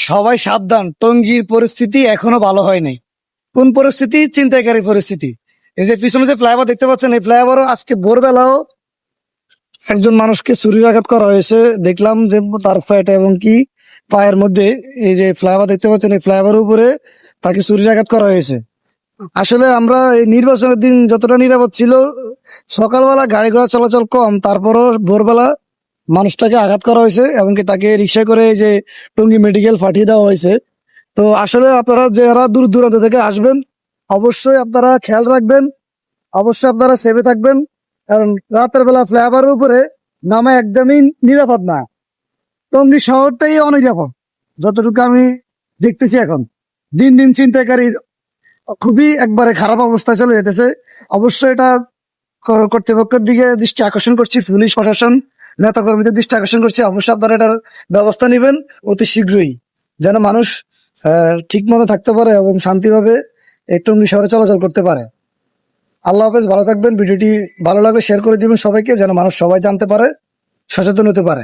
সবাই সাবধান, টঙ্গীর পরিস্থিতি এখনো ভালো হয় নাই। কোন পরিস্থিতি? চিন্তাকারী পরিস্থিতি। এই যে পিছনে যে ফ্লাইওভার দেখতে পাচ্ছেন, এই ফ্লাইওভারও আজকে ভোরবেলাও একজন মানুষকে ছুরির আঘাত করা হয়েছে। দেখলাম যে তার ফ্যাট এবং কি পায়ের মধ্যে, এই যে ফ্লাইওভার দেখতে পাচ্ছেন, এই ফ্লাইওভারের উপরে তাকে ছুরির আঘাত করা হয়েছে। আসলে আমরা এই নির্বাচনের দিন যতটা নিরাপদ ছিল, সকালবেলা গাড়ি ঘোড়া চলাচল কম, তারপরও ভোরবেলা মানুষটাকে আঘাত করা হয়েছে এবং কি তাকে রিক্সা করে এই যে টঙ্গী মেডিকেল পাঠিয়ে দেওয়া হয়েছে। তো আসলে আপনারা যারা দূর দূরান্ত থেকে আসবেন, অবশ্যই আপনারা খেয়াল রাখবেন, অবশ্যই আপনারা সেভে থাকবেন। কারণ রাতের বেলা ফ্লাইওভারের উপরে নামা একদমই নিরাপদ না। টঙ্গী শহরটাই অনিরাপদ যতটুকু আমি দেখতেছি। এখন দিন দিন ছিনতাইকারী খুবই একবারে খারাপ অবস্থায় চলে যেতেছে। অবশ্যই এটা কর্তৃপক্ষের দিকে দৃষ্টি আকর্ষণ করছি, পুলিশ প্রশাসন নেতাকর্মীদের দৃষ্টি আকর্ষণ করছি। অবশ্যই আপনারা এটার ব্যবস্থা নেবেন অতি শীঘ্রই, যেন মানুষ ঠিক মতো থাকতে পারে এবং শান্তিভাবে এই টঙ্গী শহরে চলাচল করতে পারে। আল্লাহ হাফেজ, ভালো থাকবেন। ভিডিওটি ভালো লাগলে শেয়ার করে দিবেন সবাইকে, যেন মানুষ সবাই জানতে পারে, সচেতন হতে পারে।